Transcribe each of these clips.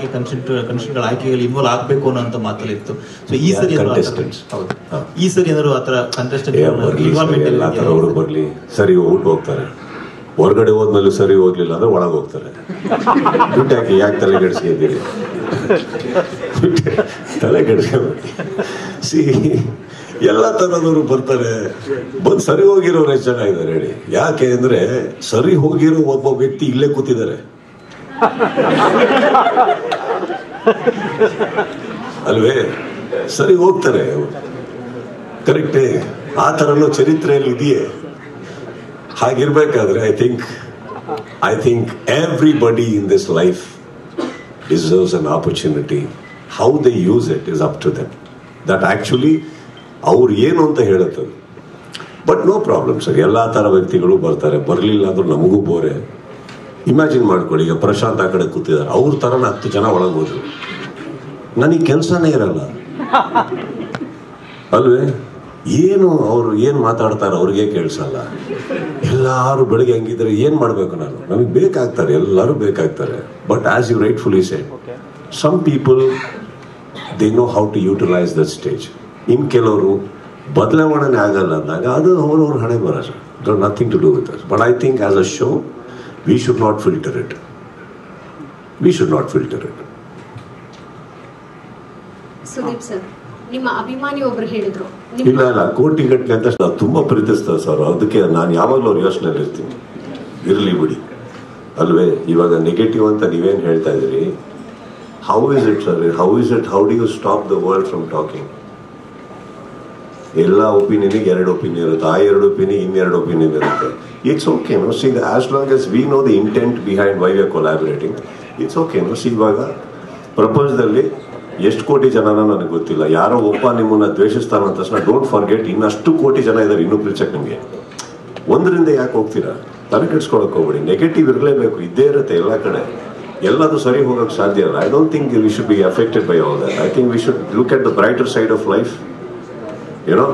ಆಗಲಿ ಕಂಟೆಸ್ಟೆಂಟ್ಗಳ ಆಯ್ಕೆಯಲ್ಲಿ ಇನ್ವಾಲ್ವ್ ಆಗಬೇಕು ಅನ್ನೋ ಮಾತಲ್ಲಿ ಇತ್ತು. ಸೊ ಈ ಸರಿ ಹೌದು, ಈ ಸರಿ ಏನಾದ್ರು ಆತರ ಕಂಟೆಸ್ಟೆಂಟ್ ಇನ್ವಾಲ್ವ್ಮೆಂಟ್ ಬರ್ಲಿ, ಸರಿ ಹೋಗ್ಬಿಟ್ಟು ಹೋಗ್ತಾರೆ. ಹೊರಗಡೆ ಹೋದ್ಮೇಲೆ ಸರಿ ಹೋಗ್ಲಿಲ್ಲ ಅಂದ್ರೆ ಒಳಗೆ ಹೋಗ್ತಾರೆ. ಬಿಟ್ಟಾಕಿ ಯಾಕೆ ತಲೆ ಕೆಡಿಸ್ಕಿದ್ದೀರಿ, ತಲೆ ಕೆಡಿಸ್ಕೊಬೇಡಿ. ಸಿ ಎಲ್ಲ ತರದವರು ಬರ್ತಾರೆ. ಬಂದು ಸರಿ ಹೋಗಿರೋರು ಎಷ್ಟು ಜನ ಇದ್ದಾರೆ ಹೇಳಿ? ಯಾಕೆ ಅಂದ್ರೆ ಸರಿ ಹೋಗಿರೋ ಒಬ್ಬ ವ್ಯಕ್ತಿ ಇಲ್ಲೇ ಕೂತಿದ್ದಾರೆ ಅಲ್ವೇ? ಸರಿ ಹೋಗ್ತಾರೆ, ಕರೆಕ್ಟೇ. ಆ ತರನೂ ಚರಿತ್ರೆಯಲ್ಲಿ ಇದೆಯೇ? ಹಾಗಿರ್ಬೇಕಾದ್ರೆ I think everybody in this life deserves an opportunity. How they use it is up to them. That actually ಅವ್ರು ಏನು ಅಂತ ಹೇಳುತ್ತದೆ. ಬಟ್ ನೋ ಪ್ರಾಬ್ಲಮ್ ಸರ್, ಎಲ್ಲ ಥರ ವ್ಯಕ್ತಿಗಳು ಬರ್ತಾರೆ. ಬರಲಿಲ್ಲ ಅಂದ್ರೂ ನಮಗೂ ಬೋರೆ. ಇಮ್ಯಾಜಿನ್ ಮಾಡ್ಕೊಳ್ಳಿ, ಈಗ ಪ್ರಶಾಂತ್ ಆ ಕಡೆ ಕೂತಿದ್ದಾರೆ, ಅವ್ರ ಥರನ 10 ಜನ ಒಳಗೆ ಹೋದ್ರು, ನನಗೆ ಕೆಲಸನೇ ಇರಲ್ಲ ಅಲ್ವೇ? ಏನು ಅವ್ರು ಏನು ಮಾತಾಡ್ತಾರೆ ಅವ್ರಿಗೆ ಕೇಳಿಸಲ್ಲ. ಎಲ್ಲರೂ ಬೆಳಗ್ಗೆ ಹಂಗಿದ್ರೆ ಏನು ಮಾಡಬೇಕು ನಾನು? ನಮಗೆ ಬೇಕಾಗ್ತಾರೆ, ಎಲ್ಲರೂ ಬೇಕಾಗ್ತಾರೆ. But as you rightfully said, some people they know how to utilise the stage. ಇನ್ನು ಕೆಲವರು ಬದಲಾವಣೆ ಆಗಲ್ಲ ಅಂದಾಗ ಅದು ಅವ್ರವ್ರ ಹಣೆ ಬರ, nothing to do with us. But I think as a show we should not filter it. Sudeep sir, ನಿಮ್ಮ ಅಭಿಮಾನಿ ಒಬ್ರು ಹೇಳಿದ್ರು, ಇಲ್ಲ ಕೋಟಿಗಟ್ಟಲೆ ಅಂತ ತುಂಬಾ ಪ್ರೀತಿಸ್ತಾರೆ ಸರ್. ಅದಕ್ಕೆ ನಾನು ಯಾವಾಗಲೂ ಅವ್ರ ಯೋಚನೆಯಲ್ಲಿ ಇರ್ತೀನಿ, ಇರ್ಲಿ ಬಿಡಿ ಅಲ್ವೇ? ಇವಾಗ ನೆಗೆಟಿವ್ ಅಂತ ನೀವೇನು ಹೇಳ್ತಾ ಇದ್ದೀರಿ, how is it sir? How do you stop the world from talking? ಎಲ್ಲ ಒಪಿನಿಯನ್ಗೆ 2 ಒಪಿನಿಯನ್ ಇರುತ್ತೆ, ಆ 2 ಒಪಿನಿಯನ್ ಇನ್ನೆರಡು ಒಪಿನಿಯನ್ ಇರುತ್ತೆ. It's okay no. See as long as we know the intent behind why we are collaborating, it's okay no. See ಇವಾಗ ಪ್ರಪಂಚದಲ್ಲಿ ಎಷ್ಟು ಕೋಟಿ ಜನನ ನನಗೆ ಗೊತ್ತಿಲ್ಲ, ಯಾರೋ ಒಬ್ಬ ನಿಮ್ಮನ್ನ ದ್ವೇಷಿಸ್ತಾನ ಅಂತ ತಕ್ಷಣ ಡೋಂಟ್ ಫಾರ್ಗೆಟ್ ಇನ್ನಷ್ಟು ಕೋಟಿ ಜನ ಇದ್ದಾರೆ ಇನ್ನೂ ಪ್ರೀಚಕ್. ನಿಮಗೆ ಒಂದರಿಂದ ಯಾಕೆ ಹೋಗ್ತೀರಾ? ತಲೆ ಕೆಡ್ಸ್ಕೊಳಕ್ ಹೋಗ್ಬೇಡಿ. ನೆಗೆಟಿವ್ ಇರಲೇಬೇಕು, ಇದ್ದೇ ಇರುತ್ತೆ ಎಲ್ಲ ಕಡೆ. ಎಲ್ಲದು ಸರಿ ಹೋಗಕ್ಕೆ ಸಾಧ್ಯ ಇಲ್ಲ. I don't think we should be affected by all that. I think we should look at the brighter side of life, ಏನೋ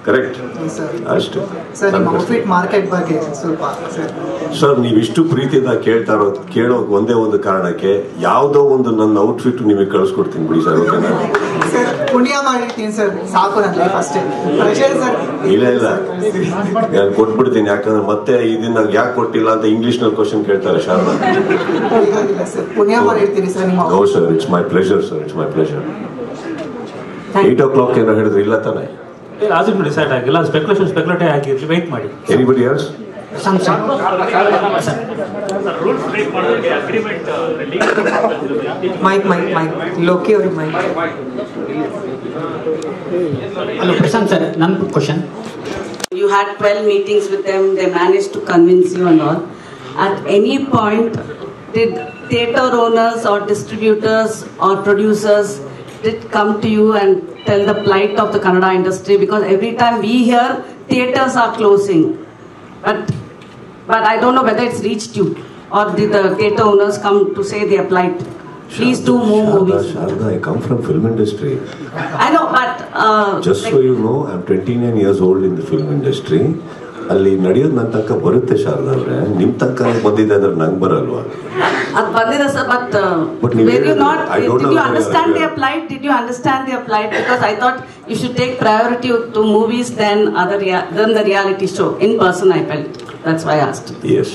ಕರೆಕ್ಟ್ ಅಷ್ಟೇ. ಸರ್ ನೀವಿಷ್ಟು ಪ್ರೀತಿಯಿಂದ ಕೇಳೋ ಒಂದೇ ಒಂದು ಕಾರಣಕ್ಕೆ ಯಾವುದೋ ಒಂದು ನನ್ನ ಔಟ್ಫಿಟ್ ನಿಮಗೆ ಕಳಿಸ್ಕೊಡ್ತೀನಿ ಬಿಡಿ ಸರ್. ಓಕೆನಾ? ಇಲ್ಲ ನಾನು ಕೊಟ್ಬಿಡ್ತೀನಿ. ಯಾಕಂದ್ರೆ ಮತ್ತೆ ಇದನ್ನ ಯಾಕೆ ಕೊಟ್ಟಿಲ್ಲ ಅಂತ ಇಂಗ್ಲಿಷ್ ನಲ್ಲಿ ಕ್ವಶನ್ ಕೇಳ್ತಾರೆ Sharada. No sir, it's my pleasure sir, it's my pleasure. 8 o'clock ಏನೋ ಹೇಳಿದ್ರೆ ಇಲ್ಲ ತಾನೆ? ಆಸಿಫ್ ಡಿಸೈಡ್ ಆಗಿಲ್ಲ, ಸ್ಪೆಕ್ಯುಲೇಟಿವ್ ಆಗಿರ್ಲಿ, ವೆಯ್ಟ್ ಮಾಡಿ. Anybody else? ಮೈಕ್ ಲೋಕಿ ಅವ್ರಿಗೆ ಮೈಕ್. ಹಲೋ ಪ್ರಶಾಂತ್ ಸರ್, ನನ್ನ question. You had 12 meetings with them, they managed to convince you and all. At any point, did theatre owners or distributors or producers did come to you and tell the plight of the Kannada industry? Because every time we hear theatres are closing, but I don't know whether it's reached you, or did the theatre owners come to say their plight? Please do more movies. Sharda, I come from film industry. I know, but just so you know, I'm 29 years old in the film industry. ಅಲ್ಲಿ ನಡೆಯೋದು ನನ್ನ ತನಕ ಬರುತ್ತೆ ಶಾರದಾ ಅವ್ರೆ. ನಿಮ್ ತನಕ ಬಂದಿದೆ ಅಂದ್ರೆ ನಂಗೆ ಬರಲ್ವಾ? ಅದು ಬಂದಿದೆ sir, but were you not? Did you understand their plight? Did you understand their plight? Because I thought you should take priority to movies than the reality show. In person, I felt. That's why I asked. Yes.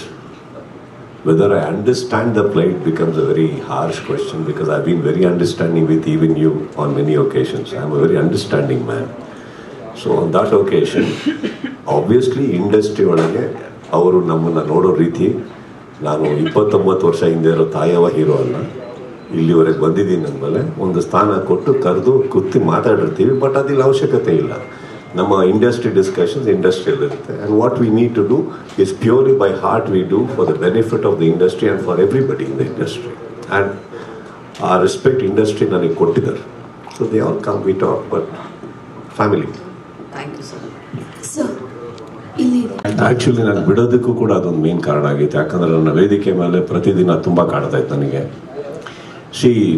Whether I understand the plight becomes a very harsh question, because I've been very understanding with even you on many occasions. I'm a very understanding man. So on that occasion, obviously industry ಒಳಗೆ ಅವರು ನಮ್ಮನ್ನು ನೋಡೋ ರೀತಿ, ನಾನು 29 ವರ್ಷ ಹಿಂದೆ ಇರೋ ತಾಯವ hero ಅಲ್ಲ, ಇಲ್ಲಿವರೆಗೆ ಬಂದಿದ್ದೀನಿ ಅಂದಮೇಲೆ ಒಂದು ಸ್ಥಾನ ಕೊಟ್ಟು ಕರೆದು ಕೂತಿ ಮಾತಾಡಿರ್ತೀವಿ. ಬಟ್ ಅದಿಲ್ಲ ಅವಶ್ಯಕತೆ ಇಲ್ಲ. ನಮ್ಮ ಇಂಡಸ್ಟ್ರಿ ಡಿಸ್ಕಷನ್ಸ್ ಇಂಡಸ್ಟ್ರಿಯಲ್ಲಿ ಇರುತ್ತೆ. And what we need to do is purely by heart we do for the benefit of the industry and for everybody in the industry. And ಆ ರೆಸ್ಪೆಕ್ಟ್ ಇಂಡಸ್ಟ್ರಿ ನನಗೆ ಕೊಟ್ಟಿದ್ದಾರೆ. So they all come we talk, but family. Thank you, sir. Actually ನಾನು ಬಿಡೋದಕ್ಕೂ ಕೂಡ ಅದೊಂದು main ಕಾರಣ ಆಗಿತ್ತು. ಯಾಕಂದರೆ ನನ್ನ ವೇದಿಕೆ ಮೇಲೆ ಪ್ರತಿದಿನ ತುಂಬ ಕಾಡ್ತಾ ಇತ್ತು ನನಗೆ.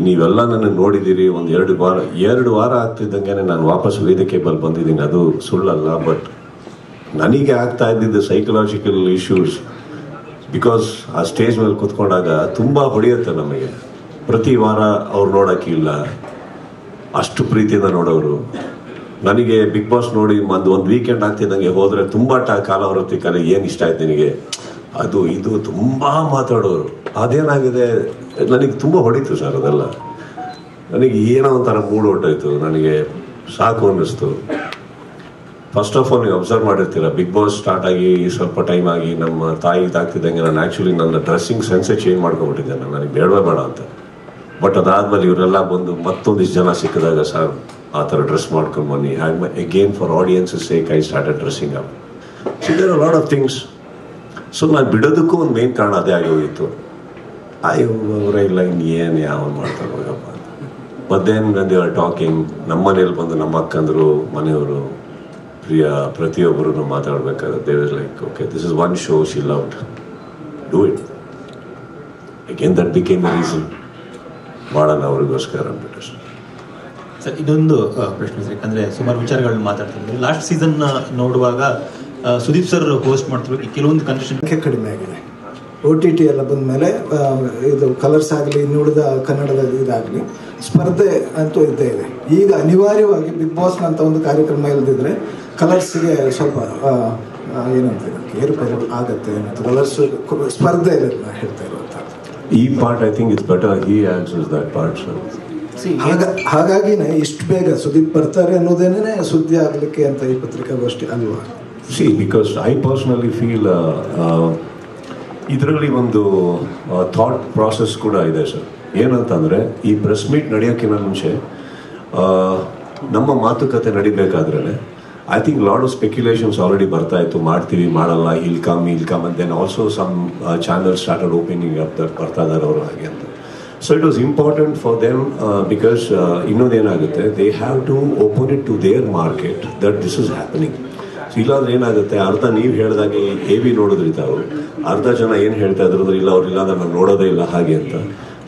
ನೀವೆಲ್ಲ ನನ್ನ ನೋಡಿದ್ದೀರಿ. ಒಂದು 2 ವಾರ ಆಗ್ತಿದ್ದಂಗೆ ನಾನು ವಾಪಸ್ ವೇದಿಕೆ ಮೇಲೆ ಬಂದಿದ್ದೀನಿ. ಅದು ಸುಳ್ಳಲ್ಲ. ಬಟ್ ನನಗೆ ಆಗ್ತಾ ಇದ್ದಿದ್ದು ಸೈಕಲಾಜಿಕಲ್ ಇಶ್ಯೂಸ್. ಬಿಕಾಸ್ ಆ ಸ್ಟೇಜ್ ಮೇಲೆ ಕೂತ್ಕೊಂಡಾಗ ತುಂಬ ಹೊಡೆಯುತ್ತೆ ನಮಗೆ. ಪ್ರತಿ ವಾರ ಅವ್ರು ನೋಡೋಕ್ಕಿಲ್ಲ, ಅಷ್ಟು ಪ್ರೀತಿಯಿಂದ ನೋಡೋರು. ನನಗೆ ಬಿಗ್ ಬಾಸ್ ನೋಡಿ ಒಂದು ವೀಕೆಂಡ್ ಆಗ್ತಿದ್ದಂಗೆ ಹೋದರೆ ತುಂಬ ಕಾಲಾವೃತ್ತಿ ಕಾಲ ಏನು ಇಷ್ಟ ಆಯ್ತು ನಿನಗೆ, ಅದು ಇದು ತುಂಬ ಮಾತಾಡೋರು. ಅದೇನಾಗಿದೆ ನನಗೆ ತುಂಬ ಹೊಡಿತು ಸರ್ ಅದೆಲ್ಲ. ನನಗೆ ಏನೋ ಒಂಥರ ಮೂಡ್ ಹೊಟ್ಟೋಯ್ತು, ನನಗೆ ಸಾಕು ಅನ್ನಿಸ್ತು. ಫಸ್ಟ್ ಆಫ್ ಆಲ್ ನೀವು ಅಬ್ಸರ್ವ್ ಮಾಡಿರ್ತೀರ, ಬಿಗ್ ಬಾಸ್ ಸ್ಟಾರ್ಟ್ ಆಗಿ ಸ್ವಲ್ಪ ಟೈಮ್ ಆಗಿ ನಮ್ಮ ತಾಯಿ ಇದಾಗ್ತಿದ್ದಂಗೆ ನಾನು ಆ್ಯಕ್ಚುಲಿ ನನ್ನ ಡ್ರೆಸ್ಸಿಂಗ್ ಸೆನ್ಸೇ ಚೇಂಜ್ ಮಾಡ್ಕೊಬಿಟ್ಟಿದ್ದೆ. ನನಗೆ ಬೇಡವೇ ಬೇಡ ಅಂತ. ಬಟ್ ಅದಾದಮೇಲೆ ಇವರೆಲ್ಲ ಬಂದು ಮತ್ತೊಂದಿಷ್ಟು ಜನ ಸಿಕ್ಕಿದಾಗ ಸರ್ ಆ ಥರ ಡ್ರೆಸ್ ಮಾಡ್ಕೊಂಡು ಬನ್ನಿ, again for audiences sake I started dressing up. So there are lot of things. So ನಾನು ಬಿಡೋದಕ್ಕೂ ಒಂದು ಮೇನ್ ಕಾರಣ ಅದೇ ಆಗಿ ಹೋಗಿತ್ತು. ಅವರೇ ಇಲ್ಲ ಇನ್ನೇನು ಯಾವ ಮಾಡ್ತಾರೆ ಹೋಗಪ್ಪ ಅಂತ. ಮತ್ತೇನು ದೇ ಆರ್ ಟಾಕಿಂಗ್, ನಮ್ಮ ಮನೇಲಿ ಬಂದು ನಮ್ಮ ಅಕ್ಕಂದರು ಮನೆಯವರು ಪ್ರತಿಯೊಬ್ಬರು ಮಾತಾಡ್ಬೇಕಾದ್ರೆ they was like okay this is one show she loved, do it. Again that became the reason, ಮಾಡೋಣ ಅವ್ರಿಗೋಸ್ಕರ ಅಂದ್ಬಿಟ್ಟು. ಸರ್ ಇದೊಂದು ಪ್ರಶ್ನೆ ಸರ್, ಯಾಕಂದರೆ ಸುಮಾರು ವಿಚಾರಗಳನ್ನ ಮಾತಾಡ್ತಿದ್ರು. ಲಾಸ್ಟ್ ಸೀಸನ್ ನೋಡುವಾಗ ಸುದೀಪ್ ಸರ್ ಹೋಸ್ಟ್ ಮಾಡ್ತಿರೋ ಕೆಲವೊಂದು ಕಂಟೆಸ್ಟೆಂಟ್ ಕಡಿಮೆ ಆಗಿದೆ. OTT ಎಲ್ಲ ಬಂದ ಮೇಲೆ ಇದು ಕಲರ್ಸ್ ಆಗಲಿ, ಇನ್ನುಳಿದ ಕನ್ನಡದ ಇದಾಗಲಿ ಸ್ಪರ್ಧೆ ಅಂತೂ ಇದ್ದೇ ಇದೆ. ಈಗ ಅನಿವಾರ್ಯವಾಗಿ ಬಿಗ್ ಬಾಸ್ನಂತ ಒಂದು ಕಾರ್ಯಕ್ರಮ ಇಲ್ಲದಿದ್ರೆ ಕಲರ್ಸ್ಗೆ ಸ್ವಲ್ಪ ಏನಂತ ಏರುಪೇರು ಆಗತ್ತೆ ಅಂತ ಕಲರ್ಸ್ ಸ್ಪರ್ಧೆ ಇಲ್ಲ ಹೇಳ್ತಾ ಇರುವಂಥ ಈ part. I think it's better he answers that part sir. ಹಾಗಾಗಿನೇ ಇಷ್ಟು ಬೇಗ ಸುದೀಪ್ ಬರ್ತಾರೆ ಅನ್ನೋದೇನೇ ಸುದ್ದಿ ಆಗಲಿಕ್ಕೆ ಅಂತ ಈ ಪತ್ರಿಕಾಗೋಷ್ಠಿ ಅಲ್ವಾ? C because I personally feel ಇದರಲ್ಲಿ ಒಂದು ಥಾಟ್ ಪ್ರಾಸೆಸ್ ಕೂಡ ಇದೆ ಸರ್. ಏನಂತಂದರೆ ಈ ಪ್ರೆಸ್ ಮೀಟ್ ನಡೆಯೋಕ್ಕಿಂತ ಮುಂಚೆ ನಮ್ಮ ಮಾತುಕತೆ ನಡಿಬೇಕಾದ್ರೆ I think lot of speculations already ಬರ್ತಾ ಇತ್ತು, ಮಾಡ್ತೀವಿ ಮಾಡಲ್ಲ, will come and then also some channel started opening up that ಬರ್ತಾ ಇದ್ದಾರೆ ಅವರು ಹಾಗೆ ಅಂತ. So it was important for them because ಇನ್ನೊಂದೇನಾಗುತ್ತೆ, they have to open it to their market that this is happening. ಇಲ್ಲಾಂದ್ರೆ ಏನಾಗುತ್ತೆ, ಅರ್ಧ ನೀವು ಹೇಳಿದಾಗೆ AV ನೋಡಿದ್ರಿ ತಾವು, ಅರ್ಧ ಜನ ಏನು ಹೇಳ್ತಾ ಇದ್ರು ಇಲ್ಲ ಅವ್ರು ಇಲ್ಲಾಂದ್ರೆ ನಾನು ನೋಡೋದೇ ಇಲ್ಲ ಹಾಗೆ ಅಂತ.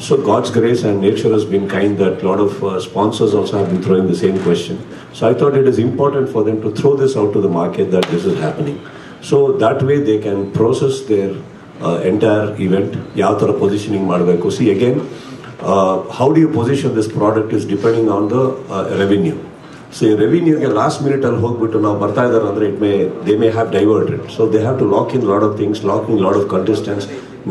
So God's grace and nature has been kind that a lot of sponsors also have been throwing the same question. So I thought it is important for them to throw this out to the market that this is happening. So that way they can process their entire event. Yav tara positioning madbeku. See again, how do you position this product is depending on the revenue. So revenue ke last minute al hogbittu now barta idare andre they may have diverted. So they have to lock in a lot of things, lock in a lot of contestants.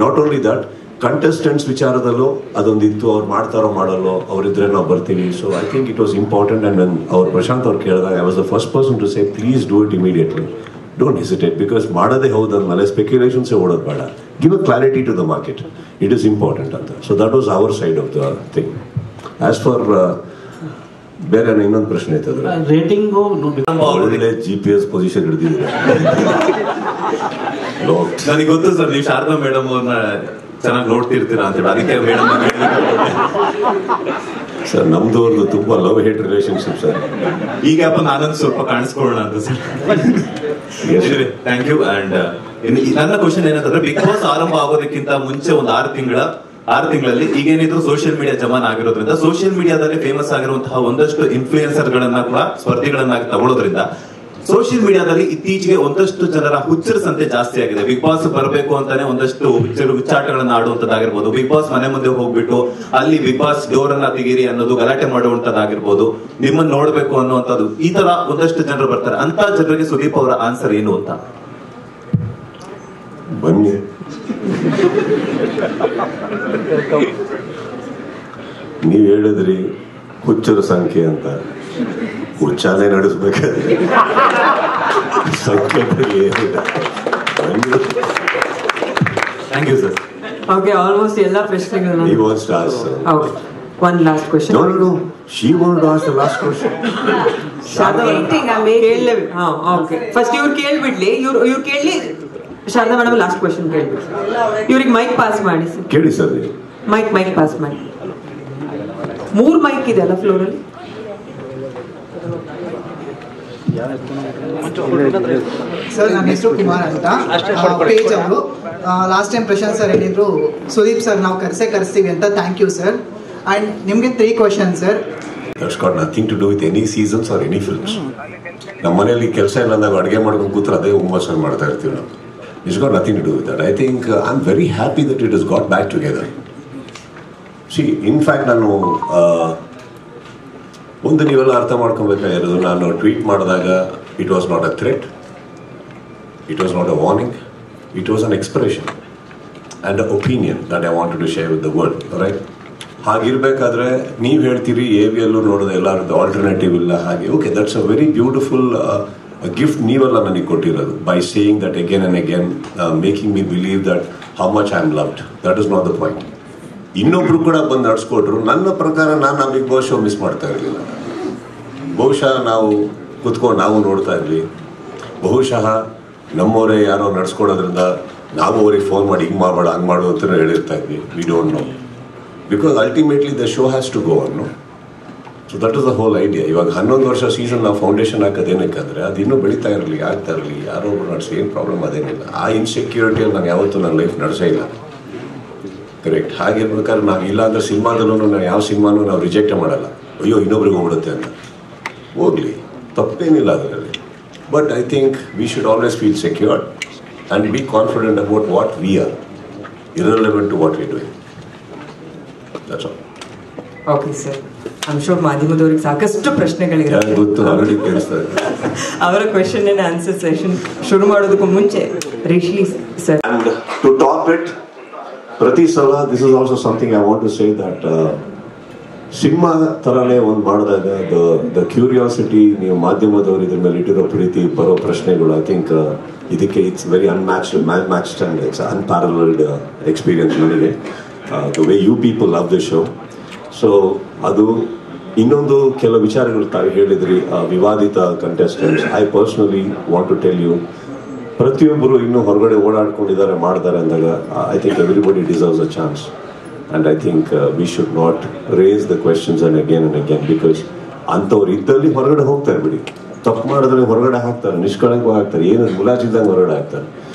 Not only that, contestants ವಿಚಾರದಲ್ಲೂ ಅದೊಂದಿತ್ತು, ಅವ್ರು ಮಾಡ್ತಾರೋ ಮಾಡಲ್ಲೋ, ಅವರಿದ್ರೆ ನಾವು ಬರ್ತೀವಿ. So I think it was important. And ನನ್ನ ಅವ್ರು ಪ್ರಶಾಂತ್ ಅವ್ರು ಕೇಳಿದಾಗ I was the first person to say please do it immediately, don't hesitate, because ಮಾಡೋದೇ ಹೌದಂದ್ಮೇಲೆ ಸ್ಪೆಕ್ಯುಲೇಷನ್ಸೇ ಓಡೋದು ಬೇಡ, give a clarity to the market, it is important ಅಂತ. So that was our side of the thing. As far ಬೇರೆ ಇನ್ನೊಂದು ಪ್ರಶ್ನೆ ಐತಂದ್ರೆ ರೇಟಿಂಗು ಒಳ್ಳೆ GPS ಪೊಸಿಷನ್ ಹಿಡಿದಿದ್ರೆ ನನಗೆ ಗೊತ್ತು ಸರ್, ನೀವು ಶಾರದಾ ಮೇಡಮ್ ಅವ್ರನ್ನ ಚೆನ್ನಾಗಿ ನೋಡ್ತಿರ್ತೀರಾ ಅಂತ ಹೇಳಿ ಅದಕ್ಕೆ ಮೇಡಮ್ ಸರ್ ನಮ್ದು ಅವ್ರದ್ದು ತುಂಬಾ ಲವ್ ಹೇಟ್ ರಿಲೇಶನ್ಶಿಪ್ ಸರ್. ಈಗ ನಾನೊಂದು ಸ್ವಲ್ಪ ಕಾಣಿಸ್ಕೊಳ್ಳೋಣ ಅಂತ ಸರ್. Thank you. ಅಂಡ್ ನನ್ನ ಕ್ವಶನ್ ಏನಂತಂದ್ರೆ, ಬಿಗ್ ಬಾಸ್ ಆರಂಭ ಆಗೋದಕ್ಕಿಂತ ಮುಂಚೆ ಒಂದು 6 ತಿಂಗಳಲ್ಲಿ ಈಗೇನಿದ್ರು ಸೋಷಿಯಲ್ ಮೀಡಿಯಾ ಜಮಾನ ಆಗಿರೋದ್ರಿಂದ ಸೋಷಿಯಲ್ ಮೀಡಿಯಾದಲ್ಲಿ ಫೇಮಸ್ ಆಗಿರುವಂತಹ ಒಂದಷ್ಟು ಇನ್ಫ್ಲೂಯೆನ್ಸರ್ ಗಳನ್ನ ಕೂಡ ಸ್ಪರ್ಧಿಗಳನ್ನಾಗಿ ತಗೊಳ್ಳೋದ್ರಿಂದ ಸೋಷಿಯಲ್ ಮೀಡಿಯಾದಲ್ಲಿ ಇತ್ತೀಚೆಗೆ ಒಂದಷ್ಟು ಜನರ ಹುಚ್ಚರ ಸಂತೆ ಜಾಸ್ತಿ ಆಗಿದೆ. ಬಿಗ್ ಬಾಸ್ ಬರಬೇಕು ಅಂತಾನೆ ಒಂದಷ್ಟು ಹುಚ್ಚಾಟಗಳನ್ನ ಆಡುವಂತದ್ದಾಗಿರ್ಬೋದು, ಬಿಗ್ ಬಾಸ್ ಮನೆ ಮುಂದೆ ಹೋಗ್ಬಿಟ್ಟು ಅಲ್ಲಿ ಬಿಗ್ ಬಾಸ್ ಡೋರ್ ಅನ್ನ ತೆಗೀರಿ ಅನ್ನೋದು ಗಲಾಟೆ ಮಾಡುವಂತದ್ದಾಗಿರ್ಬೋದು, ನಿಮ್ಮನ್ನ ನೋಡ್ಬೇಕು ಅನ್ನುವಂಥದ್ದು, ಈ ತರ ಒಂದಷ್ಟು ಜನರು ಬರ್ತಾರೆ. ಅಂತ ಜನರಿಗೆ ಸುದೀಪ್ ಅವರ ಆನ್ಸರ್ ಏನು ಅಂತ? ಬನ್ನಿ, ನೀವ್ ಹೇಳಿದ್ರಿ ಹುಚ್ಚರ ಸಂಖ್ಯೆ ಅಂತ, ಹುಚ್ಚಾನೆ ನಡೆಸ್ಬೇಕಾದ್ರೆ ಸಂಖ್ಯೆ ಬಗ್ಗೆ ಏನಿಲ್ಲ. Thank you sir. Okay, almost ಎಲ್ಲ ಪ್ರಶ್ನೆಗಳನ್ನ He wants to ask, sir. one last question. No. She wanted to ask the last question. Okay, first ಇವ್ರು ಕೇಳ್ಬಿಡ್ಲಿ, ಇವ್ರು ಕೇಳಿ, ಶಾರದಾ ಮೇಡಮ್ ಲಾಸ್ಟ್ ಕ್ವೆಶ್ಚನ್ ಕೇಳ್ಬಿಡ್ಲಿ. ಇವ್ರಿಗೆ ಮೈಕ್ ಪಾಸ್ ಮಾಡಿ ಸರ್. ಕೇಳಿ ಸರ್ ನೀವು. ಮೈಕ್ ಪಾಸ್ ಮಾಡಿ. 3 ಮೈಕ್ ಇದೆ ಅಲ್ಲ ಫ್ಲೋರಲ್ಲಿ. ಸರ್, ನನ್ನ ಹೆಸರು ಕುಮಾರ್ ಅಂತ, ಪೇಜ್ ಅವರು. ಲಾಸ್ಟ್ ಟೈಮ್ ಪ್ರಶಾಂತ್ ಸರ್ ಹೇಳಿದ್ರು ಸುದೀಪ್ ಸರ್ ನಾವು ಕರೆಸ್ತೀವಿ ಅಂತ. Thank you sir. ಅಂಡ್ ನಿಮಗೆ 3 question sir. That's got nothing to do with any seasons or any films. ನಮ್ಮ ಮನೆಯಲ್ಲಿ ಕೆಲಸ ಇಲ್ಲ ಅಂದಾಗ ಅಡುಗೆ ಮಾಡ್ಕೊಂಡು ಕೂತ್ರೆ ಅದೇ ಹುಮ್ಮಸ್ಸನ್ನು ಮಾಡ್ತಾ ಇರ್ತೀವಿ ನಾವು. It's got nothing to do with that. I think I'm very happy that it has got back together. See in fact ನಾನು ಒಂದು ನೀವೆಲ್ಲ ಅರ್ಥ ಮಾಡ್ಕೊಬೇಕಾಗಿರೋದು, ನಾನು ಟ್ವೀಟ್ ಮಾಡಿದಾಗ it was not a threat, it was not a warning, it was an expression and a opinion that I wanted to share with the world, right? ಹಾಗಿರ್ಬೇಕಾದ್ರೆ ನೀವು ಹೇಳ್ತೀರಿ ಎ ವಿ ಎಲ್ಲೂ ನೋಡಿದೆ ಎಲ್ಲರದ್ದು ಆಲ್ಟರ್ನೇಟಿವ್ ಇಲ್ಲ ಹಾಗೆ. Okay, that's a very beautiful gift ನೀವೆಲ್ಲ ನನಗೆ ಕೊಟ್ಟಿರೋದು by saying that again and again, making me believe that how much I am loved. That is not the point. ಇನ್ನೊಬ್ರು ಕೂಡ ಬಂದು ನಡ್ಸ್ಕೊಟ್ರು. ನನ್ನ ಪ್ರಕಾರ ನಾನು ಆ ಬಿಗ್ ಬಾಸ್ ಶೋ ಮಿಸ್ ಮಾಡ್ತಾ ಇರಲಿಲ್ಲ. ಬಹುಶಃ ನಾವು ಕುತ್ಕೊಂಡು ನಾವು ನೋಡ್ತಾ ಇದ್ವಿ. ಬಹುಶಃ ನಮ್ಮವರೇ ಯಾರೋ ನಡ್ಸ್ಕೊಡೋದ್ರಿಂದ ನಾವು ಅವ್ರಿಗೆ ಫೋನ್ ಮಾಡಿ ಹಿಂಗೆ ಮಾಡಬೇಡ ಹಂಗೆ ಮಾಡು ಅಂತ ಹೇಳಿರ್ತಾ ಇದ್ವಿ. We don't know, because ultimately the show has to go on. So that is the whole idea. ಇವಾಗ 11 ವರ್ಷ ಸೀಸನ್ ನಾವು ಫೌಂಡೇಶನ್ ಹಾಕೋದೇನಕ್ಕಂದ್ರೆ ಅದು ಇನ್ನೂ ಬೆಳೀತಾ ಇರಲಿ, ಆಗ್ತಾ ಇರಲಿ, ಯಾರೋ ಒಬ್ರು ನಡೆಸಿ ಏನು ಪ್ರಾಬ್ಲಮ್ ಅದೇನಿಲ್ಲ. ಆ ಇನ್ಸೆಕ್ಯೂರಿಟಿಯಲ್ಲಿ ನಾನು ಯಾವತ್ತೂ ನನ್ನ ಲೈಫ್ ನಡೆಸೇ ಇಲ್ಲ. ಕರೆಕ್ಟ್. ಹಾಗಿರ್ಬೇಕಾದ್ರೆ ನಾವು ಇಲ್ಲ ಅಂದರೆ ಸಿನಿಮಾದಲ್ಲೂ ನಾವು ಯಾವ ಸಿನಿಮಾನೂ ನಾವು ರಿಜೆಕ್ಟ್ ಮಾಡಲ್ಲ. ಅಯ್ಯೋ ಇನ್ನೊಬ್ರಿಗೆ ಹೋಗ್ಬಿಡುತ್ತೆ ಅಂತ. ಹೋಗಲಿ, ತಪ್ಪೇನಿಲ್ಲ ಅದರಲ್ಲಿ. But I think we should always feel secured and be confident about what we are, irrelevant to what we doing. That's all. Okay sir, I'm sure ಮಾಧ್ಯಮದವ್ರಿಗೆ ಸಾಕಷ್ಟು ಪ್ರಶ್ನೆಗಳಿರುತ್ತೆ. ಗೊತ್ತು, ಆಲ್ರೆಡಿ ಕೇಳಿಸ್ತಾರೆ. ಅವರ ಕ್ವೆಶನ್ ಅಂಡ್ ಆನ್ಸರ್ ಸೆಷನ್ ಶುರು ಮಾಡೋದಕ್ಕೂ ಮುಂಚೆ Rishi sir. And to top it, ಪ್ರತಿ ಸಲ this is also something I want to say that cinema ಥರನೇ ಒಂದು ಮಾಡಿದಾಗ ದ ಕ್ಯೂರಿಯಾಸಿಟಿ, ನೀವು ಮಾಧ್ಯಮದವರು ಇದ್ರ ಮೇಲೆ ಇಟ್ಟಿರೋ ಪ್ರೀತಿ, ಬರೋ ಪ್ರಶ್ನೆಗಳು, ಐ ಥಿಂಕ್ ಇದಕ್ಕೆ it's very matched and it's unparalleled experience ನನಗೆ. The way you people love the show. So ಅದು ಇನ್ನೊಂದು ಕೆಲವು ವಿಚಾರಗಳು ತಾವು ಹೇಳಿದ್ರಿ, ವಿವಾದಿತ contestants. I personally want to tell you, ಪ್ರತಿಯೊಬ್ಬರು ಇನ್ನೂ ಹೊರಗಡೆ ಓಡಾಡ್ಕೊಂಡಿದ್ದಾರೆ ಮಾಡ್ತಾರೆ ಅಂದಾಗ I think everybody deserves a chance. And I think we should not raise the questions and again because ಅಂಥವ್ರು ಇದ್ದಲ್ಲಿ ಹೊರಗಡೆ ಹೋಗ್ತಾರೆ ಬಿಡಿ. ತಪ್ಪು ಮಾಡಿದ್ರೆ ಹೊರಗಡೆ ಹಾಕ್ತಾರೆ, ನಿಷ್ಕಳಂಕವಾಗಿ ಹಾಕ್ತಾರೆ, ಏನು ಮುಲಾಜಿದ್ದಂಗೆ ಹೊರಗಡೆ ಹಾಕ್ತಾರೆ.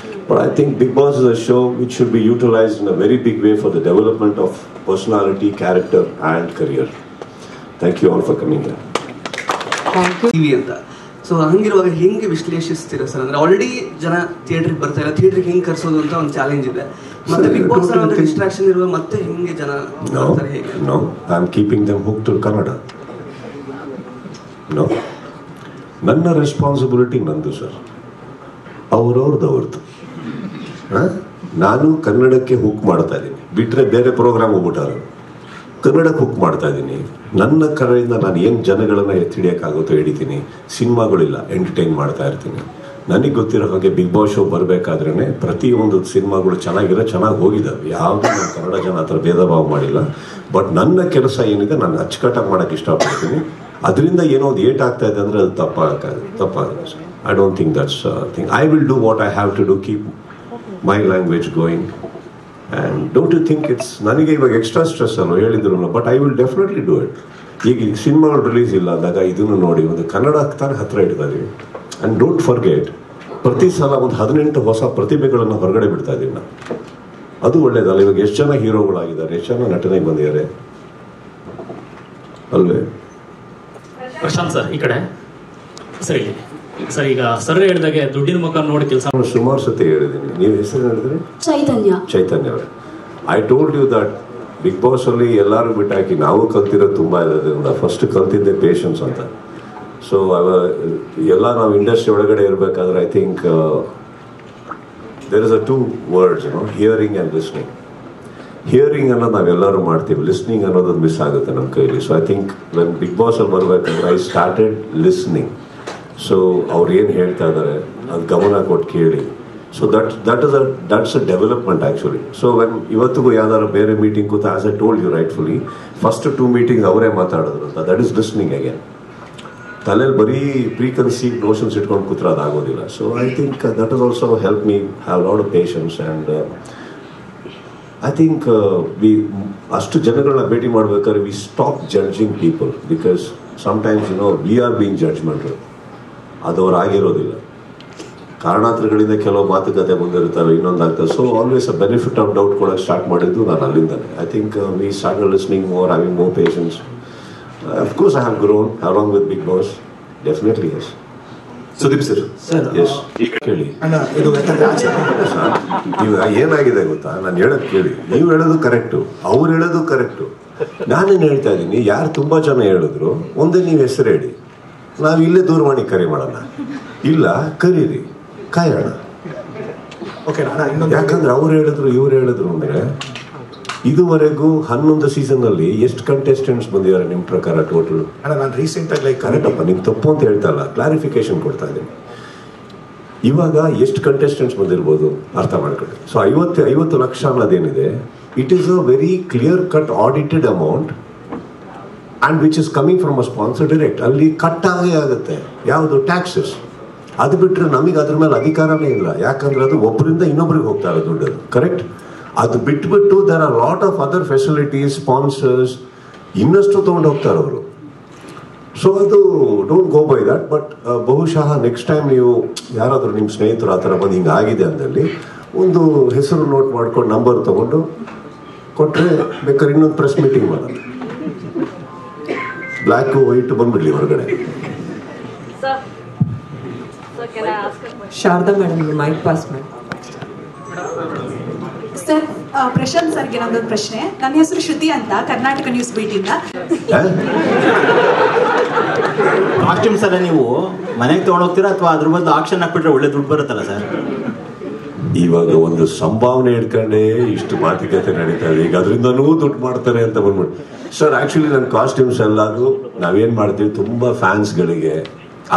But I think Big Boss is a show which should be utilized in a very big way for the development of personality, character and career. Thank you all for coming here. Thank you. TV ಅಂತ. So ಹಂಗಿರುವಾಗ ಹೆಂಗೆ ವಿಶ್ಲೇಷಿಸ್ತೀರಾ sir? ಅಂದ್ರೆ already ಜನ ಥಿಯೇಟ್ರಿಗೆ ಬರ್ತಾ ಇಲ್ಲ, ಥಿಯೇಟ್ರಿಗೆ ಹೆಂಗೆ ಕರ್ಸೋದು ಅಂತ ಒಂದು ಚಾಲೆಂಜ್ ಇದೆ. ಮತ್ತೆ ಬಿಗ್ ಬಾಸ್ ಒಂದು ಡಿಸ್ಟ್ರಾಕ್ಷನ್ ಇರುವ, ಮತ್ತೆ ಹೆಂಗೆ ಜನ ಬರ್ತಾರೆ ಹೇಗೆ? No, I am keeping them hooked to Kannada. No, ನನ್ನ ರೆಸ್ಪಾನ್ಸಿಬಿಲಿಟಿ ನಂದು ಸರ್, ಅವ್ರದ್ದು. ನಾನು ಕನ್ನಡಕ್ಕೆ ಹುಕ್ ಮಾಡ್ತಾ ಇದ್ದೀನಿ, ಬಿಟ್ಟರೆ ಬೇರೆ ಪ್ರೋಗ್ರಾಮ್ ಹೋಗ್ಬಿಟ್ಟಾರೆ. ಕನ್ನಡಕ್ಕೆ ಹುಕ್ ಮಾಡ್ತಾ ಇದ್ದೀನಿ. ನನ್ನ ಕಡೆಯಿಂದ ನಾನು ಏನು ಜನಗಳನ್ನು ಎತ್ತಿಡಿಯೋಕ್ಕಾಗುತ್ತೋ ಹಿಡಿತೀನಿ. ಸಿನಿಮಾಗಳಿಲ್ಲ, ಎಂಟರ್ಟೈನ್ ಮಾಡ್ತಾ ಇರ್ತೀನಿ. ನನಗೆ ಗೊತ್ತಿರೋ ಹಾಗೆ ಬಿಗ್ ಬಾಸ್ ಶೋ ಬರಬೇಕಾದ್ರೇ ಪ್ರತಿಯೊಂದು ಸಿನಿಮಾಗಳು ಚೆನ್ನಾಗಿ ಹೋಗಿದ್ದಾವೆ. ಯಾವುದೂ ನಾನು ಕನ್ನಡ ಜನ ಹತ್ರ ಭೇದ ಭಾವ ಮಾಡಿಲ್ಲ. ಬಟ್ ನನ್ನ ಕೆಲಸ ಏನಿದೆ ನಾನು ಅಚ್ಚುಕಟ್ಟಾಗಿ ಮಾಡೋಕ್ಕೆ ಇಷ್ಟಪಡ್ತೀನಿ. ಅದರಿಂದ ಏನೋ ಒಂದು ಏಟ್ ಆಗ್ತಾ ಇದೆ ಅಂದರೆ ಅದು ತಪ್ಪಾಗುತ್ತೆ ಸರ್. I don't think that's thing. I will do what I have to do, keep my language going. And don't you think it's ನನಗೆ ಇವಾಗ ಎಕ್ಸ್ಟ್ರಾ ಸ್ಟ್ರೆಸ್ ಅನ್ನು ಹೇಳಿದ್ರು, but I will definitely do it. ಈಗ ಸಿನಿಮಾಗಳು ರಿಲೀಸ್ ಇಲ್ಲ ಅಂದಾಗ ಇದನ್ನು ನೋಡಿ ಒಂದು ಕನ್ನಡ ತಾನೇ ಹತ್ತಿರ ಇಡ್ತಾ ಇದೀವಿ. ಆ್ಯಂಡ್ ಡೋಂಟ್ ಫರ್ಗೆಟ್, ಪ್ರತಿ ಸಲ ಒಂದು 18 ಹೊಸ ಪ್ರತಿಭೆಗಳನ್ನು ಹೊರಗಡೆ ಬಿಡ್ತಾ ಇದ್ದೀವಿ ನಾವು. ಅದು ಒಳ್ಳೇದಲ್ಲ. ಇವಾಗ ಎಷ್ಟು ಜನ ಹೀರೋಗಳಾಗಿದ್ದಾರೆ, ಎಷ್ಟು ಜನ ನಟನೆಗೆ ಬಂದಿದ್ದಾರೆ ಅಲ್ವೇ? ಪ್ರಶಾಂತ್ ಸರ್ ಈ ಕಡೆ ಸರಿ ಸರ್. ಈಗ ಸರ್ ಹೇಳಿದಾಗೆ ದುಡ್ಡಿನ ಮುಖ ನೋಡಿ ಕೆಲಸ ಸುಮಾರು ಸತಿ ಹೇಳಿದ್ದೀನಿ. ನೀವು ಹೆಸರು ಹೇಳಿದ್ರಿ? ಚೈತನ್ಯ ಅವರೇ. I told you that big boss ಅಲ್ಲಿ ಎಲ್ಲರೂ ಬಿಟ್ಟಾಕಿ ನಾವು ಕಲ್ತಿರೋದು ತುಂಬ ಇರೋದ್ರಿಂದ ಫಸ್ಟ್ ಕಲ್ತಿದ್ದೆ ಪೇಷನ್ಸ್ ಅಂತ. ಸೊ ಎಲ್ಲ ನಾವು ಇಂಡಸ್ಟ್ರಿ ಒಳಗಡೆ ಇರಬೇಕಾದ್ರೆ I think there is a 2 words, hearing and listening. Hearing ಅನ್ನೋದು ನಾವೆಲ್ಲರೂ ಮಾಡ್ತೀವಿ, ಲಿಸ್ನಿಂಗ್ ಅನ್ನೋದು ಮಿಸ್ ಆಗುತ್ತೆ ನಮ್ಮ ಕೈಲಿ. So I think when big boss ಅಲ್ಲಿ ಬರಬೇಕಂದ್ರೆ ಐ ಸ್ಟಾರ್ಟೆಡ್ ಲಿಸ್ನಿಂಗ್. ಸೊ ಅವ್ರು ಏನು ಹೇಳ್ತಾ ಇದ್ದಾರೆ ಅದು ಗಮನ ಕೊಟ್ಟು ಕೇಳಿ. So that's a development actually. So when ಇವತ್ತಿಗೂ ಯಾವ್ದಾದ್ರು ಬೇರೆ ಮೀಟಿಂಗ್ ಕೂತ, as I told you rightfully, first 2 meetings ಅವರೇ ಮಾತಾಡಿದ್ರು ಅಂತ. That is listening again. ತಲೆಯಲ್ಲಿ ಬರೀ ಪ್ರೀಕನ್ಸೀವ್ ನೋಷನ್ಸ್ ಇಟ್ಕೊಂಡು ಕೂತ್ರೆ ಅದಾಗೋದಿಲ್ಲ. So I think that is also help me have lot of patience. And I think ಅಷ್ಟು ಜನಗಳನ್ನ ಭೇಟಿ ಮಾಡ್ಬೇಕಾದ್ರೆ we stop judging people, because sometimes we are being judgemental. ಅದು ಅವ್ರು ಆಗಿರೋದಿಲ್ಲ. ಕಾರಣಾಂತರಗಳಿಂದ ಕೆಲವು ಮಾತುಕತೆ ಬಂದಿರ್ತಾರೆ, ಇನ್ನೊಂದಾಗ್ತದೆ. So always a benefit of doubt ಕೊಡೋಕ್ಕೆ ಸ್ಟಾರ್ಟ್ ಮಾಡಿದ್ದು ನಾನು ಅಲ್ಲಿಂದಾನೆ. I think we started listening more, having more patience. Of course I have grown along with Big Boss. Definitely yes. Sudeep sir. Yes. ಕೇಳಿ. ನೀವು ಏನಾಗಿದೆ ಗೊತ್ತಾ, ನಾನು ಹೇಳೋದು ಕೇಳಿ. ನೀವು ಹೇಳೋದು ಕರೆಕ್ಟು, ಅವ್ರು ಹೇಳೋದು ಕರೆಕ್ಟು. ನಾನೇನು ಹೇಳ್ತಾ ಇದ್ದೀನಿ, ಯಾರು ತುಂಬ ಜನ ಹೇಳಿದ್ರು ಒಂದೇ ನೀವು ಹೆಸರು ಹೇಳಿ, ನಾವು ಇಲ್ಲೇ ದೂರವಾಣಿ ಕರೆ ಮಾಡೋಣ, ಇಲ್ಲ ಕರೀರಿ ಕಾಯೋಣ. ಯಾಕಂದ್ರೆ ಅವ್ರು ಹೇಳಿದ್ರು ಇವ್ರು ಹೇಳಿದ್ರು ಅಂದ್ರೆ ಇದುವರೆಗೂ 11 ಸೀಸನ್ ಎಷ್ಟು ಕಂಟೆಸ್ಟೆಂಟ್ಸ್ ಬಂದಿದ್ದಾರೆ ನಿಮ್ಮ ಪ್ರಕಾರ ಟೋಟಲ್? ನಾನು ರೀಸೆಂಟ್ ಆಗಿ ಕರೆಕ್ಟಪ್ಪ, ನಿಮ್ಗೆ ತಪ್ಪು ಅಂತ ಹೇಳ್ತಾ ಇಲ್ಲ, ಕ್ಲಾರಿಫಿಕೇಶನ್ ಕೊಡ್ತಾ ಇದ್ದೀನಿ. ಇವಾಗ ಎಷ್ಟು ಕಂಟೆಸ್ಟೆಂಟ್ಸ್ ಬಂದಿರ್ಬೋದು ಅರ್ಥ ಮಾಡ್ಕೊಳ್ಳಿ. ಸೊ 50 ಲಕ್ಷ ಅನ್ನೋದೇನಿದೆ, it is a very clear cut audited amount and which is coming from a sponsor direct. ಅಲ್ಲಿ ಕಟ್ ಆಗೇ ಆಗುತ್ತೆ ಯಾವುದು ಟ್ಯಾಕ್ಸಸ್. ಅದು ಬಿಟ್ಟರೆ ನಮಗೆ ಅದ್ರ ಮೇಲೆ ಅಧಿಕಾರನೇ ಇಲ್ಲ, ಯಾಕಂದ್ರೆ ಅದು ಒಬ್ಬರಿಂದ ಇನ್ನೊಬ್ರಿಗೆ ಹೋಗ್ತಾ ಇರೋದು ದುಡ್ಡು, ಕರೆಕ್ಟ್? ಅದು ಬಿಟ್ಬಿಟ್ಟು there are lot of other facilities, sponsors ಇನ್ನಷ್ಟು ತೊಗೊಂಡು ಹೋಗ್ತಾರೆ ಅವರು. ಸೊ ಅದು don't go by that. But ಬಹುಶಃ ನೆಕ್ಸ್ಟ್ ಟೈಮ್ ನೀವು ಯಾರಾದರೂ ನಿಮ್ಮ ಸ್ನೇಹಿತರು ಆ ಥರ ಬಂದು ಹಿಂಗೆ ಆಗಿದೆ ಅಂದಲ್ಲಿ ಒಂದು ಹೆಸರು ನೋಟ್ ಮಾಡ್ಕೊಂಡು ನಂಬರ್ ತೊಗೊಂಡು ಕೊಟ್ಟರೆ ಬೇಕಾದ್ರೆ ಇನ್ನೊಂದು ಪ್ರೆಸ್ ಮೀಟಿಂಗ್ ಮಾಡೋಣ. ಬ್ಲ್ಯಾಕ್ ವೈಟ್ ಬಂದ್ಬಿಡ್ಲಿ ಹೊರಗಡೆ. ಶಾರದಾ ಮೇಡಮ್ ಮೈಕ್ ಪಾಸ್ ಮಾಡಿ. ಸರ್, ಪ್ರಶಾಂತ್ ಸರ್ಗೆ ನನ್ನೊಂದು ಪ್ರಶ್ನೆ. ನನ್ನ ಹೆಸರು ಶ್ರುತಿ ಅಂತ, ಕರ್ನಾಟಕ ನ್ಯೂಸ್ ಬೀಟಿಂದ. ಕಾಸ್ಟ್ಯೂಮ್ಸ್ ಎಲ್ಲ ನೀವು ಮನೆಗೆ ತೊಗೊಂಡೋಗ್ತೀರಾ ಅಥವಾ ಅದ್ರ ಬದಲು ಆಕ್ಷನ್ ಹಾಕ್ಬಿಟ್ರೆ ಒಳ್ಳೆ ದುಡ್ಡು ಬರುತ್ತಲ್ಲ ಸರ್? ಇವಾಗ ಒಂದು ಸಂಭಾವನೆ ಇಟ್ಕೊಂಡೇ ಇಷ್ಟು ಮಾತುಕತೆ ನಡೀತಾ ಇದೆ. ಈಗ ಅದರಿಂದನೂ ದುಡ್ಡು ಮಾಡ್ತಾರೆ ಅಂತ ಬಂದ್ಬಿಟ್ಟು ಸರ್, ಆ್ಯಕ್ಚುಲಿ ನನ್ನ ಕಾಸ್ಟ್ಯೂಮ್ಸ್ ಎಲ್ಲರೂ ನಾವೇನು ಮಾಡ್ತೀವಿ, ತುಂಬ ಫ್ಯಾನ್ಸ್ಗಳಿಗೆ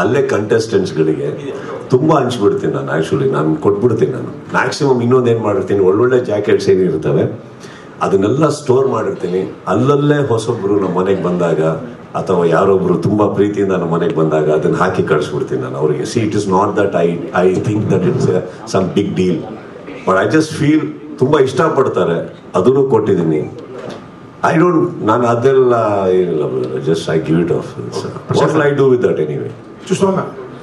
ಅಲ್ಲೇ ಕಂಟೆಸ್ಟೆಂಟ್ಸ್ಗಳಿಗೆ ತುಂಬ ಹಂಚ್ಬಿಡ್ತೀನಿ ನಾನು. ಆ್ಯಕ್ಚುಲಿ ನಾನು ಕೊಟ್ಬಿಡ್ತೀನಿ. ನಾನು ಮ್ಯಾಕ್ಸಿಮಮ್ ಇನ್ನೊಂದೇನು ಮಾಡಿರ್ತೀನಿ, ಒಳ್ಳೊಳ್ಳೆ ಜಾಕೆಟ್ಸ್ ಏನಿರ್ತವೆ ಅದನ್ನೆಲ್ಲ ಸ್ಟೋರ್ ಮಾಡಿರ್ತೀನಿ. ಅಲ್ಲಲ್ಲೇ ಹೊಸೊಬ್ಬರು ನಮ್ಮ ಮನೆಗೆ ಬಂದಾಗ ಅಥವಾ ಯಾರೊಬ್ಬರು ತುಂಬ ಪ್ರೀತಿಯಿಂದ ನಮ್ಮ ಮನೆಗೆ ಬಂದಾಗ ಅದನ್ನು ಹಾಕಿ ಕಳಿಸ್ಬಿಡ್ತೀನಿ ನಾನು ಅವರಿಗೆ. See, it is not that I think that it's some big deal, but I just feel ತುಂಬ ಇಷ್ಟಪಡ್ತಾರೆ, ಅದನ್ನು ಕೊಟ್ಟಿದ್ದೀನಿ. ನಾನು ಅದೆಲ್ಲ ಏನಿಲ್ಲ, just I give it off. What I do with that anyway.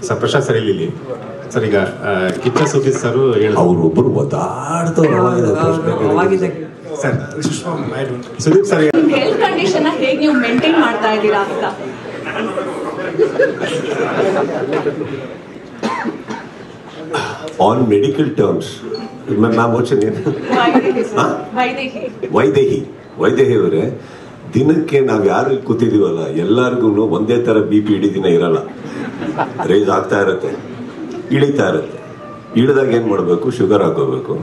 Sir, Prashanth sir ಇಲ್ಲಿ ಸರ್, ಈಗ ಕಿಚ್ಚ ಸುದೀಪ್ ಸರ್ ಅವರು ಒಬ್ಬರು ಒದ್ದಾಡ್ತಾರೆ sir. Sudeep sir, health condition ಹೇಗೆ ನೀವು ಮೇಂಟೈನ್ ಮಾಡ್ತಾ ಇದ್ದೀರಾ ಅಂತ? On medical terms ma'am Vaidehi ಅವರೇ, ದಿನಕ್ಕೆ ನಾವು ಯಾರು ಕೂತಿದೀವಲ್ಲ ಎಲ್ಲರಿಗೂ ಒಂದೇ ಥರ BP ಇಡೀ ದಿನ ಇರಲ್ಲ. ರೈಸ್ ಆಗ್ತಾ ಇರುತ್ತೆ, ಇಳಿತಾ ಇರುತ್ತೆ. ಇಳಿದಾಗ ಏನು ಮಾಡಬೇಕು, ಶುಗರ್ ಹಾಕೋಬೇಕು.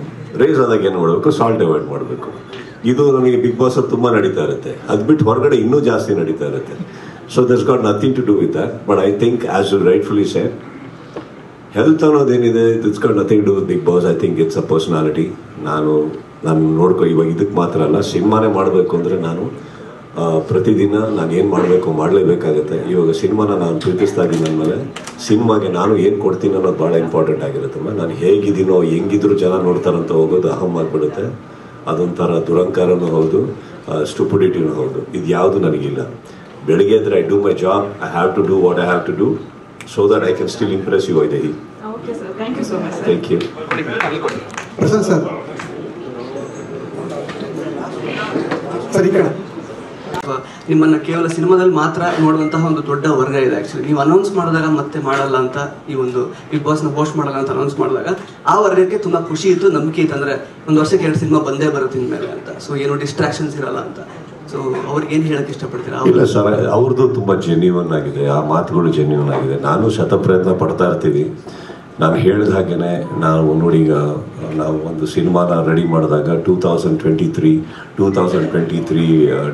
ರೈಸ್ ಆದಾಗ ಏನು ಮಾಡಬೇಕು, ಸಾಲ್ಟ್ ಅವಾಯ್ಡ್ ಮಾಡಬೇಕು. ಇದು ನಮಗೆ ಬಿಗ್ ಬಾಸ್ ತುಂಬ ನಡೀತಾ ಇರುತ್ತೆ. ಅದು ಬಿಟ್ಟು ಹೊರಗಡೆ ಇನ್ನೂ ಜಾಸ್ತಿ ನಡೀತಾ ಇರುತ್ತೆ. So that's got nothing to do with that. But I think as you rightfully said, health ಅನ್ನೋದೇನಿದೆ, it's got nothing to with Bigg Boss. I think it's a personality. ನಾನು ಇವಾಗ ಇದಕ್ಕೆ ಮಾತ್ರ ಅಲ್ಲ, ಸಿನಿಮಾನೇ ಮಾಡಬೇಕು ಅಂದರೆ ನಾನು ಪ್ರತಿದಿನ ನಾನು ಏನು ಮಾಡಬೇಕು ಮಾಡಲೇಬೇಕಾಗತ್ತೆ. ಇವಾಗ ಸಿನಿಮಾನ ನಾನು ಪ್ರೀತಿಸ್ತಾ ಇದ್ದೀನಿ ಅಂದಮೇಲೆ ಸಿನಿಮಾಗೆ ನಾನು ಏನು ಕೊಡ್ತೀನಿ ಅನ್ನೋದು ಭಾಳ ಇಂಪಾರ್ಟೆಂಟ್ ಆಗಿರುತ್ತಮ್ಮ. ನಾನು ಹೇಗಿದ್ದೀನೋ ಹೆಂಗಿದ್ರು ಜನ ನೋಡ್ತಾರಂತ ಹೋಗೋದು ಅಹಂ ಆಗಿಬಿಡುತ್ತೆ. ಅದೊಂಥರ ದುರಂಕಾರನೂ ಹೌದು, ಸ್ಟುಪಿಡಿಟಿನೂ ಹೌದು. ಇದು ಯಾವುದು ನನಗಿಲ್ಲ. ಬೆಳಗ್ಗೆ ಎದ್ರೆ I do my job, I have to do what I have to do so that I can still impress you Vaidehi. Thank you. Prashanth sir, ಸರಿ ಕಣ. ನಿಮ್ಮನ್ನ ಕೇವಲ ಸಿನಿಮಾದಲ್ಲಿ ಮಾತ್ರ ನೋಡುವಂತಹ ಒಂದು ದೊಡ್ಡ ವರ್ಗ ಇದೆ. ಆಕ್ಚುಲಿ ನೀವು ಅನೌನ್ಸ್ ಮಾಡಿದಾಗ ಮತ್ತೆ ಮಾಡಲ್ಲ ಅಂತ, ಈ ಒಂದು ಬಿಗ್ ಬಾಸ್ ನ ಹೋಸ್ಟ್ ಮಾಡಲ್ಲ ಅಂತ ಅನೌನ್ಸ್ ಮಾಡಿದಾಗ ಆ ವರ್ಗಕ್ಕೆ ತುಂಬಾ ಖುಷಿ ಇತ್ತು, ನಂಬಿಕೆ ಇತ್ತು. ಅಂದ್ರೆ ಒಂದು ವರ್ಷಕ್ಕೆ 2 ಸಿನಿಮಾ ಬಂದೇ ಬರುತ್ತೆ ಇನ್ಮೇಲೆ ಅಂತ. ಸೊ ಏನು ಡಿಸ್ಟ್ರಾಕ್ಷನ್ಸ್ ಇರಲ್ಲ ಅಂತ. ಸೊ ಅವ್ರಿಗೆ ಏನು ಹೇಳಕ್ ಇಷ್ಟಪಡ್ತೀರಾ? ಇಲ್ಲ ಸರ್, ಅವ್ರದ್ದು ತುಂಬ ಜೆನ್ಯೂನ್ ಆಗಿದೆ, ಆ ಮಾತುಗಳು ಜೆನ್ಯೂನ್ ಆಗಿದೆ. ನಾನು ಶತಪ್ರಯತ್ನ ಪಡ್ತಾ ಇರ್ತೀವಿ. ನಾನು ಹೇಳಿದ ಹಾಗೇನೆ ನಾವು ನೋಡಿ, ಈಗ ನಾವು ಒಂದು ಸಿನಿಮಾನ ರೆಡಿ ಮಾಡಿದಾಗ 2023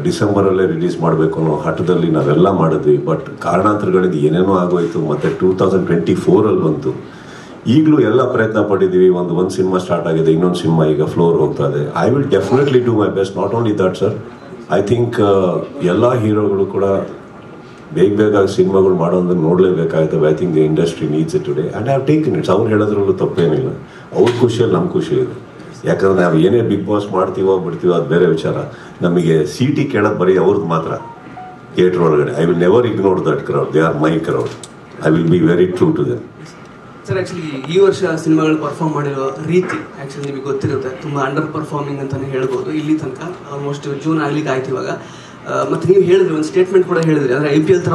ಡಿಸೆಂಬರಲ್ಲೇ ರಿಲೀಸ್ ಮಾಡಬೇಕು ಅನ್ನೋ ಹಠದಲ್ಲಿ ನಾವೆಲ್ಲ ಮಾಡಿದ್ವಿ. ಬಟ್ ಕಾರಣಾಂತರಗಳಿಂದ ಏನೇನೋ ಆಗೋಯ್ತು. ಮತ್ತು 2024 ಬಂತು. ಈಗಲೂ ಎಲ್ಲ ಪ್ರಯತ್ನ ಪಟ್ಟಿದ್ದೀವಿ. ಒಂದು ಸಿನಿಮಾ ಸ್ಟಾರ್ಟ್ ಆಗಿದೆ, ಇನ್ನೊಂದು ಸಿನಿಮಾ ಈಗ ಫ್ಲೋರ್ ಹೋಗ್ತಾ ಇದೆ. I will definitely do my best. Not only that sir, I think ಎಲ್ಲ ಹೀರೋಗಳು ಕೂಡ ಬೇಗ ಸಿನಿಮಾಗಳು ಮಾಡೋದನ್ನ ನೋಡಲೇಬೇಕಾಗುತ್ತೆ. I think the industry needs it today and I have taken it's. ಅವ್ರು ಹೇಳೋದ್ರಲ್ಲೂ ತಪ್ಪೇನಿಲ್ಲ. ಅವ್ರ ಖುಷಿಯಲ್ಲಿ ನಮ್ಮ ಖುಷಿ ಇದೆ. ಯಾಕಂದ್ರೆ ನಾವು ಏನೇ ಬಿಗ್ ಬಾಸ್ ಮಾಡ್ತೀವೋ ಬಿಡ್ತೀವೋ ಅದು ಬೇರೆ ವಿಚಾರ. ನಮಗೆ ಸಿಟಿ ಕೇಳೋದು ಬರೀ ಅವ್ರದ್ದು ಮಾತ್ರ ಥಿಯೇಟರ್ ಒಳಗಡೆ. I will never ignore that crowd. They are my crowd. I will be very true to them. Sir, actually ಈ ವರ್ಷ ಸಿನಿಮಾಗಳು ಪರ್ಫಾರ್ಮ್ ಮಾಡಿರೋ ರೀತಿ ಆಕ್ಚುಲಿ ನಿಮಗೆ ಗೊತ್ತಿರುತ್ತೆ, ತುಂಬಾ ಅಂಡರ್ ಪರ್ಫಾರ್ಮಿಂಗ್ ಅಂತಾನೆ ಹೇಳ್ಬೋದು. ಇಲ್ಲಿ ತನಕ ಆಲ್ಮೋಸ್ಟ್ ಜೂನ್ ಆಗ್ಲಿಕ್ಕೆ ಆಯ್ತು ಇವಾಗ. ಮತ್ತೆ ನೀವು ಹೇಳಿದ್ರಿ, ಒಂದು ಸ್ಟೇಟ್ಮೆಂಟ್ ಕೂಡ ಹೇಳಿದ್ರಿ, ಅಂದ್ರೆ IPL ತರ